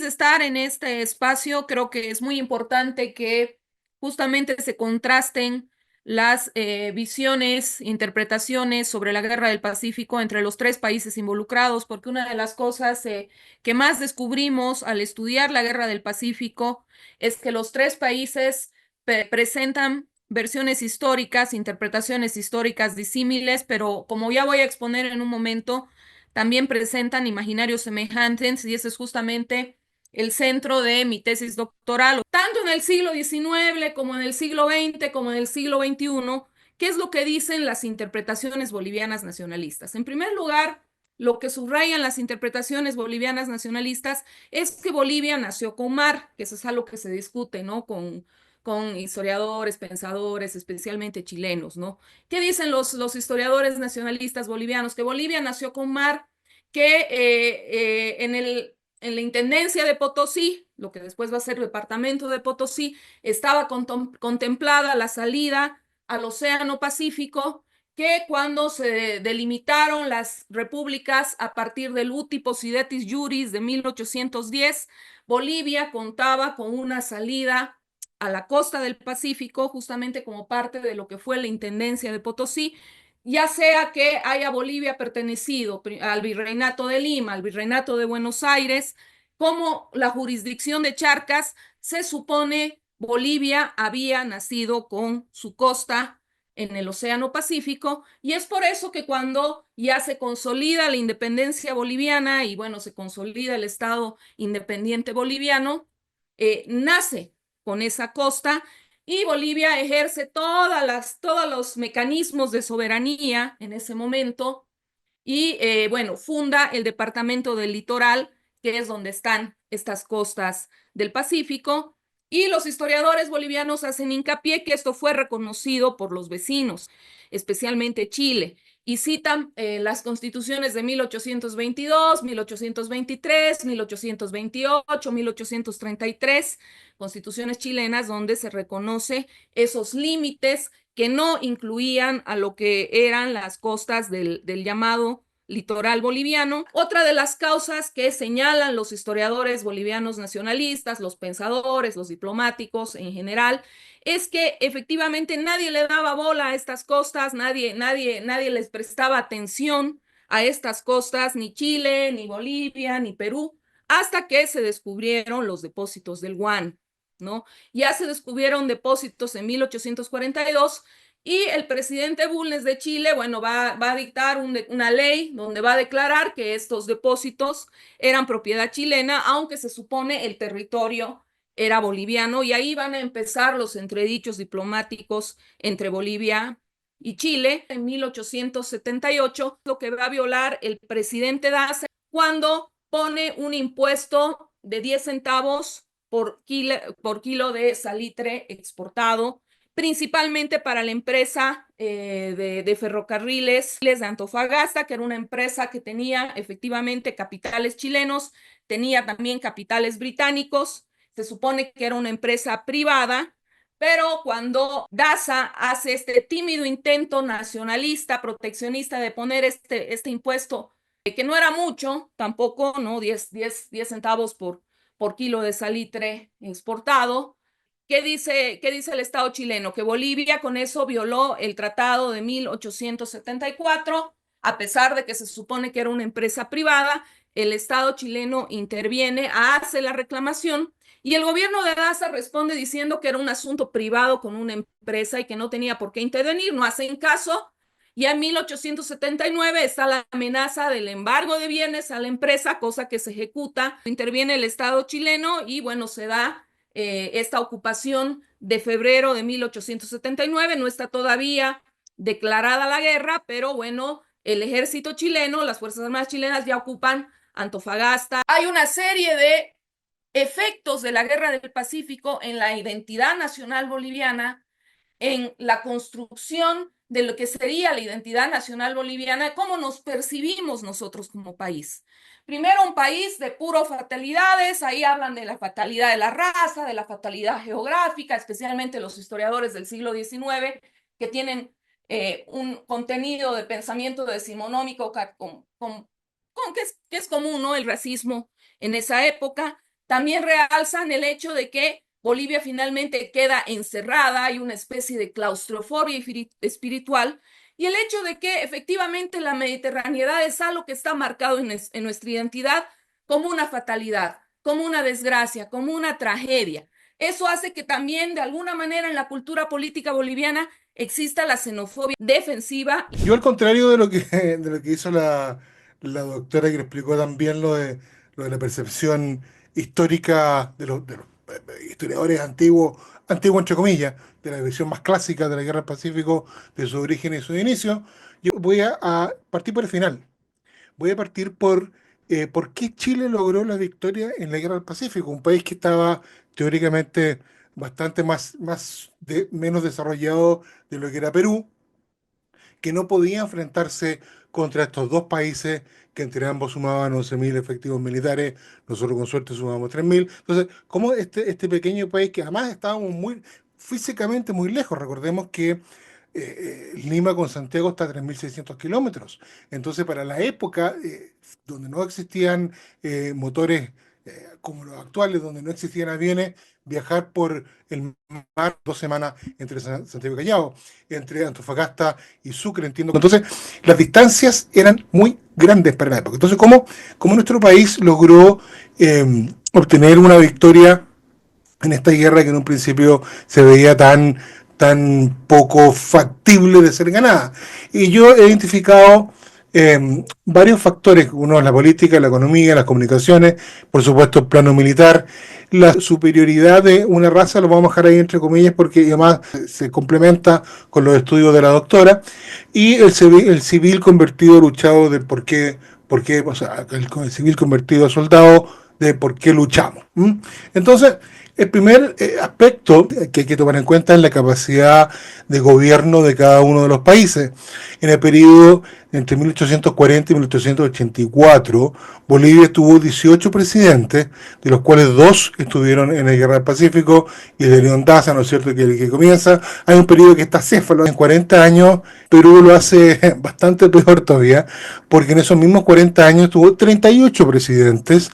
de estar en este espacio, creo que es muy importante que justamente se contrasten las visiones, interpretaciones sobre la Guerra del Pacífico entre los tres países involucrados, porque una de las cosas que más descubrimos al estudiar la Guerra del Pacífico es que los tres países presentan versiones históricas, interpretaciones históricas disímiles, pero como ya voy a exponer en un momento, también presentan imaginarios semejantes y ese es justamente el centro de mi tesis doctoral, tanto en el siglo XIX como en el siglo XX, como en el siglo XXI. ¿Qué es lo que dicen las interpretaciones bolivianas nacionalistas? En primer lugar, lo que subrayan las interpretaciones bolivianas nacionalistas es que Bolivia nació con mar, que eso es algo que se discute, ¿no? Con historiadores, pensadores, especialmente chilenos, ¿no? ¿Qué dicen los historiadores nacionalistas bolivianos? Que Bolivia nació con mar, que en la Intendencia de Potosí, lo que después va a ser el Departamento de Potosí, estaba contemplada la salida al Océano Pacífico, que cuando se delimitaron las repúblicas a partir del Uti Possidetis Juris de 1810, Bolivia contaba con una salida a la costa del Pacífico, justamente como parte de lo que fue la Intendencia de Potosí, ya sea que haya Bolivia pertenecido al Virreinato de Lima, al Virreinato de Buenos Aires, como la jurisdicción de Charcas, se supone Bolivia había nacido con su costa en el Océano Pacífico, y es por eso que cuando ya se consolida la independencia boliviana y bueno, se consolida el Estado independiente boliviano, nace con esa costa y Bolivia ejerce todos los mecanismos de soberanía en ese momento y bueno, funda el Departamento del Litoral, que es donde están estas costas del Pacífico, y los historiadores bolivianos hacen hincapié que esto fue reconocido por los vecinos, especialmente Chile, y citan las constituciones de 1822, 1823, 1828, 1833, constituciones chilenas donde se reconoce esos límites que no incluían a lo que eran las costas del llamado litoral boliviano. Otra de las causas que señalan los historiadores bolivianos nacionalistas, los pensadores, los diplomáticos en general, es que efectivamente nadie le daba bola a estas costas, nadie les prestaba atención a estas costas, ni Chile, ni Bolivia, ni Perú, hasta que se descubrieron los depósitos del Guan, ¿no? Ya se descubrieron depósitos en 1842 y el presidente Bulnes de Chile, bueno, va a dictar una ley donde va a declarar que estos depósitos eran propiedad chilena, aunque se supone el territorio era boliviano, y ahí van a empezar los entredichos diplomáticos entre Bolivia y Chile. En 1878, lo que va a violar el presidente Daza cuando pone un impuesto de 10 centavos por kilo de salitre exportado, principalmente para la empresa de ferrocarriles de Antofagasta, que era una empresa que tenía efectivamente capitales chilenos, tenía también capitales británicos, se supone que era una empresa privada, pero cuando Daza hace este tímido intento nacionalista, proteccionista de poner este impuesto, que no era mucho, tampoco, ¿no? 10 centavos por kilo de salitre exportado. Qué dice el Estado chileno? Que Bolivia con eso violó el Tratado de 1874, a pesar de que se supone que era una empresa privada, el Estado chileno interviene, hace la reclamación y el gobierno de Daza responde diciendo que era un asunto privado con una empresa y que no tenía por qué intervenir, no hacen caso. Ya en 1879 está la amenaza del embargo de bienes a la empresa, cosa que se ejecuta, interviene el Estado chileno y bueno, se da esta ocupación de febrero de 1879, no está todavía declarada la guerra, pero bueno, el ejército chileno, las Fuerzas Armadas chilenas ya ocupan Antofagasta. Hay una serie de efectos de la Guerra del Pacífico en la identidad nacional boliviana, en la construcción de lo que sería la identidad nacional boliviana, cómo nos percibimos nosotros como país. Primero, un país de puro fatalidades, ahí hablan de la fatalidad de la raza, de la fatalidad geográfica, especialmente los historiadores del siglo XIX, que tienen un contenido de pensamiento decimonómico que es común, ¿no? El racismo en esa época. también realzan el hecho de que Bolivia finalmente queda encerrada, hay una especie de claustrofobia espiritual, y el hecho de que efectivamente la mediterraneidad es algo que está marcado en nuestra identidad como una fatalidad, como una desgracia, como una tragedia. Eso hace que también de alguna manera en la cultura política boliviana exista la xenofobia defensiva. Yo al contrario de lo que hizo la doctora que le explicó también lo de la percepción histórica de los historiadores antiguos, antiguos entre comillas, de la versión más clásica de la Guerra del Pacífico, de su origen y su inicio, yo voy a partir por el final. Voy a partir por qué Chile logró la victoria en la Guerra del Pacífico, un país que estaba teóricamente bastante menos desarrollado de lo que era Perú, que no podía enfrentarse contra estos dos países que entre ambos sumaban 11.000 efectivos militares, nosotros con suerte sumamos 3.000. Entonces, ¿cómo este pequeño país, que además estábamos físicamente muy lejos? Recordemos que Lima con Santiago está a 3.600 kilómetros. Entonces, para la época, donde no existían motores como los actuales, donde no existían aviones, viajar por el mar 2 semanas entre Santiago y Callao, entre Antofagasta y Sucre, entiendo. Entonces, las distancias eran muy grandes para la época. Entonces, ¿cómo nuestro país logró obtener una victoria en esta guerra que en un principio se veía tan poco factible de ser ganada? Y yo he identificado varios factores: uno es la política, la economía, las comunicaciones, por supuesto el plano militar, la superioridad de una raza, lo vamos a dejar ahí entre comillas porque además se complementa con los estudios de la doctora, y el civil convertido luchado de por qué, o sea, el civil convertido a soldado de por qué luchamos. ¿M? Entonces, el primer aspecto que hay que tomar en cuenta es la capacidad de gobierno de cada uno de los países. En el periodo entre 1840 y 1884, Bolivia tuvo 18 presidentes, de los cuales 2 estuvieron en la Guerra del Pacífico, y de León Daza, ¿no es cierto?, que comienza. Hay un periodo que está céfalo. En 40 años, Perú lo hace bastante peor todavía, porque en esos mismos 40 años tuvo 38 presidentes,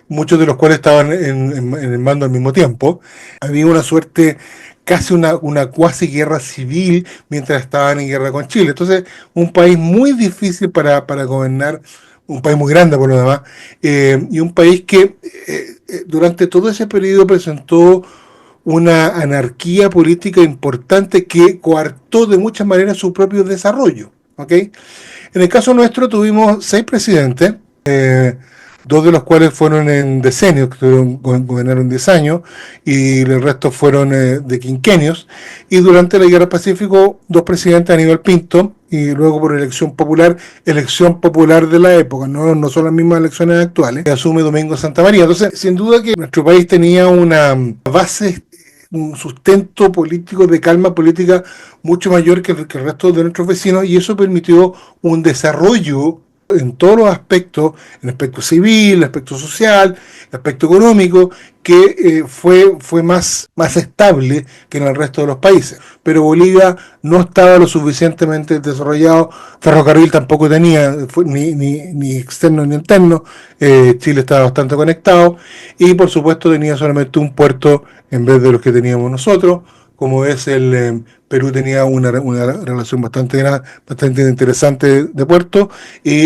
muchos de los cuales estaban en el mando al mismo tiempo. Había una suerte, casi una cuasi guerra civil mientras estaban en guerra con Chile. Entonces, un país muy difícil para gobernar, un país muy grande por lo demás, y un país que durante todo ese periodo presentó una anarquía política importante que coartó de muchas maneras su propio desarrollo. ¿Ok? En el caso nuestro tuvimos 6 presidentes, 2 de los cuales fueron en decenios, que gobernaron 10 años, y el resto fueron de quinquenios. Y durante la Guerra del Pacífico, 2 presidentes: Aníbal Pinto, y luego por elección popular de la época, no son las mismas elecciones actuales, que asume Domingo Santa María. Entonces, sin duda que nuestro país tenía una base, un sustento político, de calma política mucho mayor que el resto de nuestros vecinos, y eso permitió un desarrollo en todos los aspectos, en el aspecto civil, el aspecto social, el aspecto económico, que fue más estable que en el resto de los países. Pero Bolivia no estaba lo suficientemente desarrollado, ferrocarril tampoco tenía, ni externo ni interno. Chile estaba bastante conectado, y por supuesto tenía solamente un puerto en vez de los que teníamos nosotros, como es Perú. Tenía una relación bastante interesante de puerto, y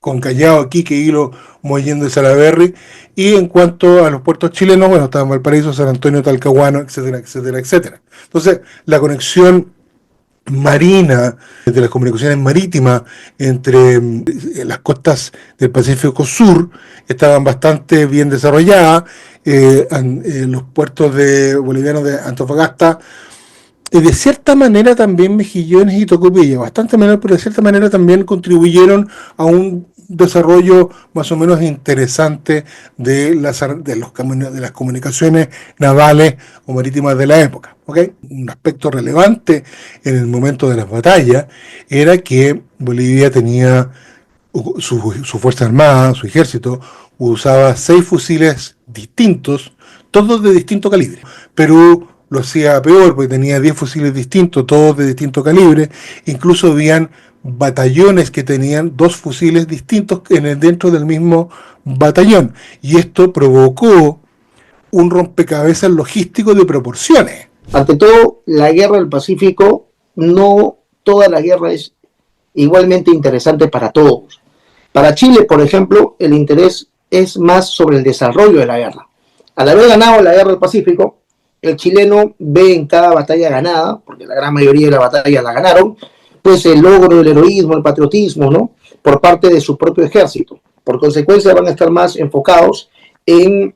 con Callao, Iquique, Hilo, Mollendo y Salaberry. Y en cuanto a los puertos chilenos, bueno, estaban Valparaíso, San Antonio, Talcahuano, etcétera, etcétera, etcétera. Entonces, la conexión marina, de las comunicaciones marítimas entre las costas del Pacífico Sur, estaban bastante bien desarrolladas. Los puertos bolivianos de Antofagasta, de cierta manera también Mejillones y Tocopilla, bastante menor, pero de cierta manera también contribuyeron a un desarrollo más o menos interesante de las comunicaciones navales o marítimas de la época. ¿Okay? Un aspecto relevante en el momento de las batallas era que Bolivia tenía su fuerza armada, su ejército, usaba 6 fusiles distintos, todos de distinto calibre. Perú lo hacía peor porque tenía 10 fusiles distintos, todos de distinto calibre. Incluso habían batallones que tenían dos fusiles distintos dentro del mismo batallón. Y esto provocó un rompecabezas logístico de proporciones. Ante todo, la guerra del Pacífico, no toda la guerra es igualmente interesante para todos. Para Chile, por ejemplo, el interés es más sobre el desarrollo de la guerra. Al haber ganado la guerra del Pacífico, el chileno ve en cada batalla ganada, porque la gran mayoría de las batallas la ganaron, pues el logro, el heroísmo, el patriotismo, ¿no? Por parte de su propio ejército. Por consecuencia, van a estar más enfocados en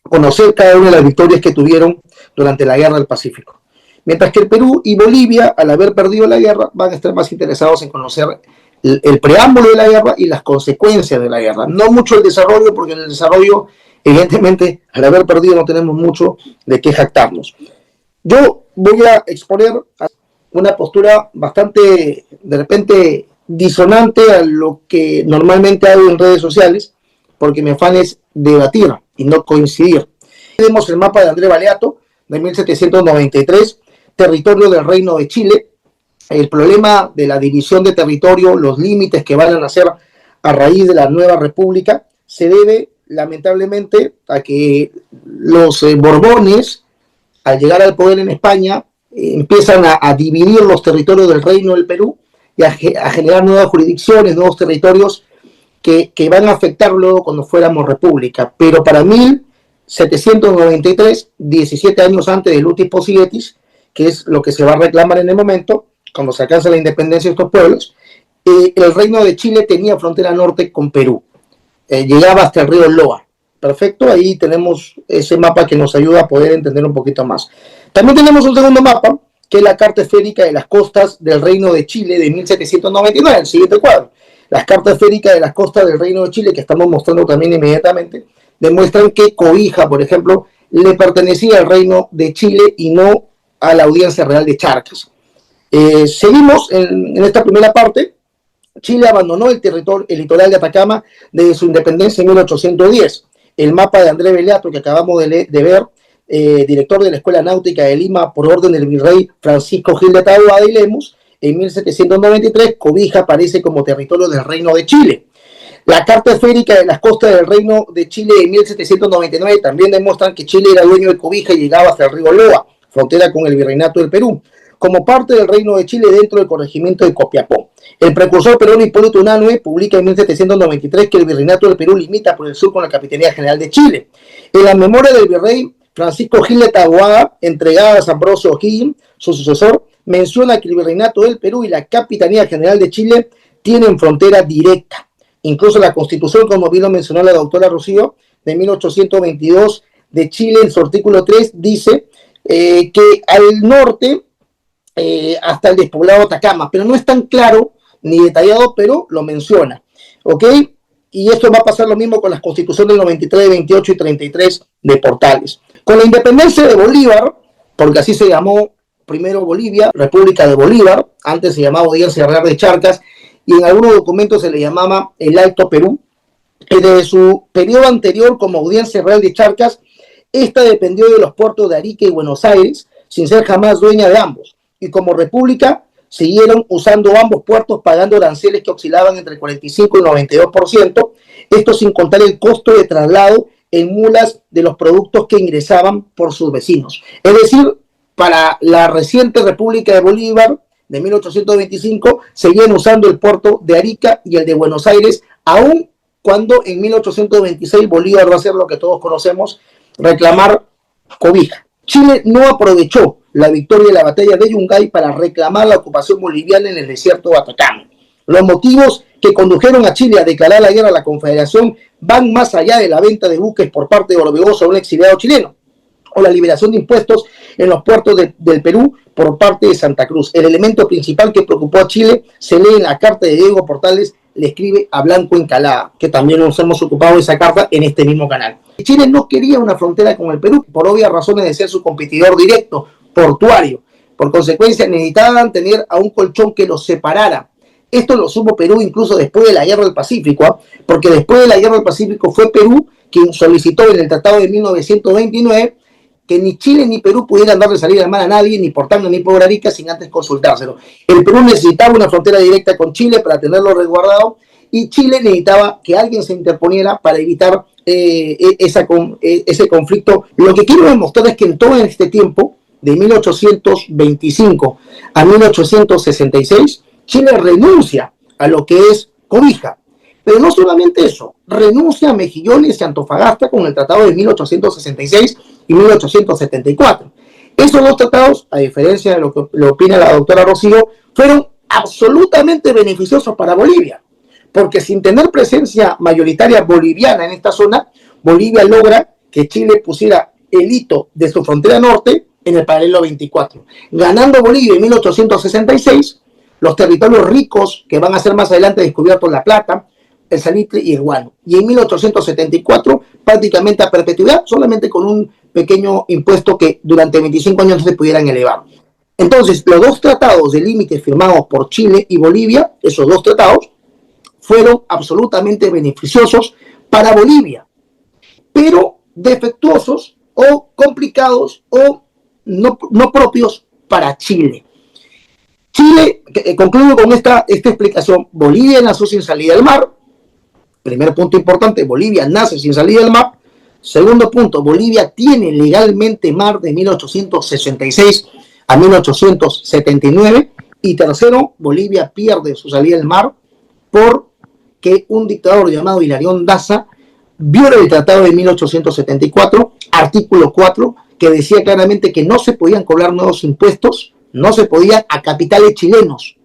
conocer cada una de las victorias que tuvieron durante la guerra del Pacífico. Mientras que el Perú y Bolivia, al haber perdido la guerra, van a estar más interesados en conocer el preámbulo de la guerra y las consecuencias de la guerra. No mucho el desarrollo, porque en el desarrollo, evidentemente, al haber perdido no tenemos mucho de qué jactarnos. Yo voy a exponer una postura bastante, de repente, disonante a lo que normalmente hago en redes sociales, porque mi afán es debatir y no coincidir. Tenemos el mapa de André Baleato, de 1793, territorio del Reino de Chile. El problema de la división de territorio, los límites que van a nacer a raíz de la nueva república, se debe lamentablemente a que los Borbones, al llegar al poder en España, empiezan a dividir los territorios del Reino del Perú y a generar nuevas jurisdicciones, nuevos territorios que van a afectar luego cuando fuéramos república. Pero para 1793, 17 años antes del Utis Possidetis, que es lo que se va a reclamar en el momento, cuando se alcanza la independencia de estos pueblos, el Reino de Chile tenía frontera norte con Perú. Llegaba hasta el río Loa. Perfecto, ahí tenemos ese mapa que nos ayuda a poder entender un poquito más. También tenemos un segundo mapa, que es la Carta Esférica de las Costas del Reino de Chile de 1799, el siguiente cuadro. Las cartas esféricas de las costas del Reino de Chile, que estamos mostrando también inmediatamente, demuestran que Cobija, por ejemplo, le pertenecía al Reino de Chile y no a la Audiencia Real de Charcas. Seguimos en esta primera parte. Chile abandonó el litoral de Atacama desde su independencia en 1810. El mapa de André Beleato, que acabamos de ver, director de la Escuela Náutica de Lima por orden del virrey Francisco Gil de Taboada y Lemus, en 1793, Cobija aparece como territorio del Reino de Chile. La Carta Esférica de las Costas del Reino de Chile en 1799 también demuestran que Chile era dueño de Cobija y llegaba hasta el río Loa, frontera con el Virreinato del Perú, como parte del Reino de Chile dentro del corregimiento de Copiapó. El precursor peruano Hipólito Unanue publica en 1793 que el Virreinato del Perú limita por el sur con la Capitanía General de Chile. En la memoria del virrey Francisco Gil de Taboada, entregada a San Ambrosio O'Higgins, su sucesor, menciona que el Virreinato del Perú y la Capitanía General de Chile tienen frontera directa. Incluso la Constitución, como bien lo mencionó la doctora Rocío, de 1822 de Chile, en su artículo 3, dice que al norte, hasta el despoblado de Atacama, pero no es tan claro ni detallado, pero lo menciona. ¿Ok? Y esto va a pasar lo mismo con las constituciones del 93, 28 y 33 de Portales. Con la independencia de Bolívar, porque así se llamó primero Bolivia, República de Bolívar, antes se llamaba Audiencia Real de Charcas, y en algunos documentos se le llamaba el Alto Perú. Desde su periodo anterior como Audiencia Real de Charcas, esta dependió de los puertos de Arica y Buenos Aires, sin ser jamás dueña de ambos. Y como república, siguieron usando ambos puertos, pagando aranceles que oscilaban entre el 45 y el 92%, esto sin contar el costo de traslado en mulas de los productos que ingresaban por sus vecinos. Es decir, para la reciente República de Bolívar, de 1825, seguían usando el puerto de Arica y el de Buenos Aires, aun cuando en 1826 Bolívar va a hacer lo que todos conocemos, reclamar Cobija. Chile no aprovechó la victoria de la batalla de Yungay para reclamar la ocupación boliviana en el desierto de Atacama. Los motivos que condujeron a Chile a declarar la guerra a la Confederación van más allá de la venta de buques por parte de Orbegoso a un exiliado chileno, o la liberación de impuestos en los puertos del Perú por parte de Santa Cruz. El elemento principal que preocupó a Chile se lee en la carta de Diego Portales, le escribe a Blanco Encalada, que también nos hemos ocupado de esa carta en este mismo canal. Chile no quería una frontera con el Perú, por obvias razones de ser su competidor directo, portuario. Por consecuencia, necesitaban tener a un colchón que los separara. Esto lo supo Perú incluso después de la Guerra del Pacífico, porque después de la Guerra del Pacífico fue Perú quien solicitó en el Tratado de 1929 que ni Chile ni Perú pudieran darle salida al mar a nadie, ni por Tacna ni por Arica, sin antes consultárselo. El Perú necesitaba una frontera directa con Chile para tenerlo resguardado, y Chile necesitaba que alguien se interponiera para evitar ese conflicto. Lo que quiero demostrar es que en todo este tiempo, de 1825 a 1866, Chile renuncia a lo que es cobija. Pero no solamente eso, renuncia a Mejillones y Antofagasta con el tratado de 1866 y 1874. Esos dos tratados, a diferencia de lo que opina la doctora Rocío, fueron absolutamente beneficiosos para Bolivia, porque sin tener presencia mayoritaria boliviana en esta zona, Bolivia logra que Chile pusiera el hito de su frontera norte en el paralelo 24, ganando Bolivia en 1866 los territorios ricos que van a ser más adelante descubiertos: la plata, el salitre y el guano. Y en 1874, prácticamente a perpetuidad, solamente con un pequeño impuesto que durante 25 años no se pudieran elevar. Entonces, los dos tratados de límite firmados por Chile y Bolivia, esos dos tratados, fueron absolutamente beneficiosos para Bolivia, pero defectuosos o complicados o no propios para Chile. Chile, concluyo con esta explicación: Bolivia nació sin salida al mar. Primer punto importante, Bolivia nace sin salida al mar. Segundo punto, Bolivia tiene legalmente mar de 1866 a 1879. Y tercero, Bolivia pierde su salida al mar porque un dictador llamado Hilarión Daza viola el tratado de 1874, artículo 4, que decía claramente que no se podían cobrar nuevos impuestos, no se podían a capitales chilenos.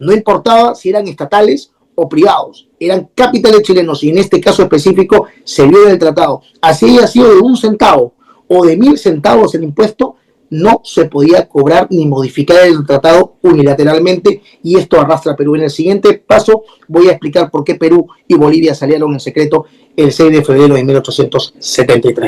No importaba si eran estatales o privados, eran capitales chilenos, y en este caso específico se viola el tratado. Así haya sido de 1 centavo o de 1000 centavos el impuesto, no se podía cobrar ni modificar el tratado unilateralmente, y esto arrastra a Perú. En el siguiente paso voy a explicar por qué Perú y Bolivia salieron en secreto el 6 de febrero de 1873.